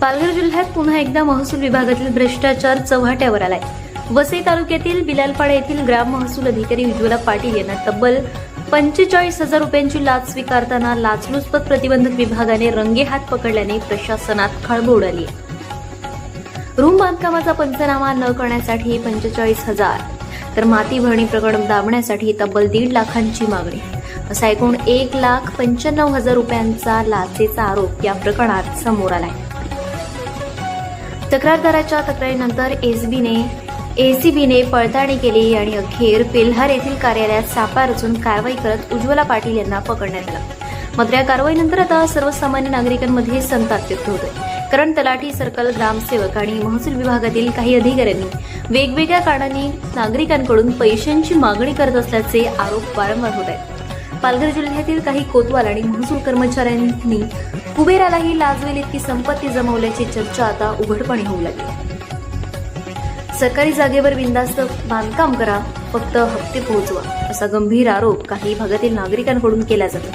पालघर जिल्ह्यात पुन्हा एकदा महसूल विभागातील भ्रष्टाचार चव्हाट्यावर आलाय। वसई तालुक्यातील बिलालपाडा येथील ग्राम महसूल अधिकारी उज्ज्वला पाटील यांना तब्बल 45,000 रुपयांची लाच स्वीकारताना लाचलुचपत प्रतिबंधक विभागाने रंगेहात पकडल्याने प्रशासनात खळबळ उडाली। रूम बांधकामाचा पंचनामा न करण्यासाठी 45,000 तर माती भरणी प्रकरण दाबण्यासाठी तब्बल 1.5 लाखांची मागणी, असा एकूण 1,95,000 रुपयांचा लाचेचा आरोप या प्रकरणात समोर आलाय। तक्रारदाराच्या तक्रारीनंतर एसीबीने पडताळणी केली आणि अखेर पेल्हार येथील कार्यालयात सापळा रचून कारवाई करत उज्ज्वला पाटील यांना पकडण्यात आलं। मात्र या कारवाईनंतर आता सर्वसामान्य नागरिकांमध्ये संताप व्यक्त होतोय, कारण तलाठी, सर्कल, ग्रामसेवक आणि महसूल विभागातील काही अधिकाऱ्यांनी वेगवेगळ्या कारणांनी नागरिकांकडून पैशांची मागणी करत असल्याचे आरोप वारंवार होत आहेत। पालघर जिल्ह्यातील काही कोतवाल आणि महसूल कर्मचाऱ्यांनी कुबेरालाही लाजवेल इतकी संपत्ती जमवल्याची चर्चा आता उघडपणे होऊ लागली। सरकारी जागेवर बिनधास्त बांधकाम करा, फक्त हप्ते पोहोचवा, असा गंभीर आरोप काही भागातील नागरिकांकडून केला जातो।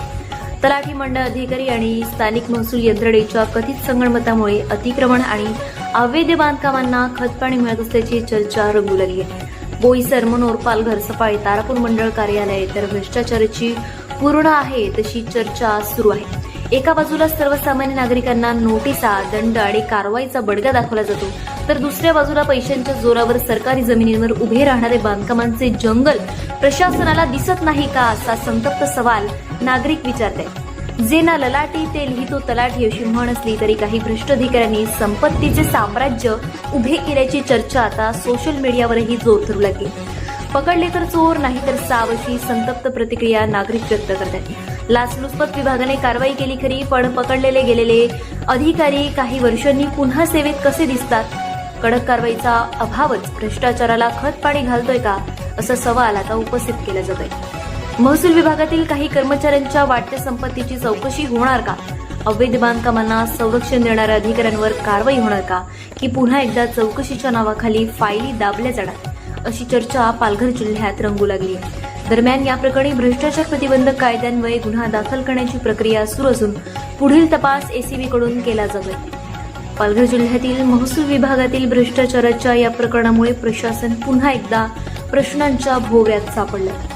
तलाठी, मंडळ अधिकारी आणि स्थानिक महसूल यंत्रणेच्या कथित संगनमतामुळे अतिक्रमण आणि अवैध बांधकामांना खतपाणी मिळत असल्याची चर्चा रंगू लागली आहे। बोईसर, मनोर, पालघर, सफाळे, तारापूर मंडळ कार्यालय तर भ्रष्टाचाराची पूर्ण आहे तशी चर्चा सुरू आहे। एका बाजूला सर्वसामान्य नागरिकांना नोटिसा, दंड आणि कारवाईचा बडगा दाखवला जातो, तर दुसऱ्या बाजूला पैशांच्या जोरावर सरकारी जमिनींवर उभे राहणारे बांधकामांचे जंगल प्रशासनाला दिसत नाही का, असा संतप्त सवाल नागरिक विचारतात। जे ना ललाटी ते लिहितो तलाठी अशी म्हण असली तरी काही भ्रष्ट अधिकाऱ्यांनी संपत्तीचे साम्राज्य उभे केल्याची चर्चा आता सोशल मीडियावरही जोर धरू लागली। पकडले तर चोर, नाही तर साव, अशी संतप्त प्रतिक्रिया नागरिक व्यक्त करतात। लाचलुचपत विभागाने कारवाई केली खरी, पण पकडलेले गेलेले अधिकारी काही वर्षांनी पुन्हा सेवेत कसे दिसतात? कडक कारवाईचा अभावच भ्रष्टाचाराला खतपाणी घालतोय का, असा सवाल आता उपस्थित केला जातोय। महसूल विभागातील काही कर्मचाऱ्यांच्या वाटत्या संपत्तीची चौकशी होणार का? अवैध बांधकामांना संरक्षण देणाऱ्या अधिकाऱ्यांवर कारवाई होणार का, की पुन्हा एकदा चौकशीच्या नावाखाली फायली दाबल्या जाणार, अशी चर्चा पालघर जिल्ह्यात रंगू लागली आहे। दरम्यान या प्रकरणी भ्रष्टाचार प्रतिबंधक कायद्यान्वये गुन्हा दाखल करण्याची प्रक्रिया सुरू असून पुढील तपास एसीबीकडून केला जातोय। पालघर जिल्ह्यातील महसूल विभागातील भ्रष्टाचाराच्या या प्रकरणामुळे प्रशासन पुन्हा एकदा प्रश्नांच्या भोवऱ्यात सापडलं।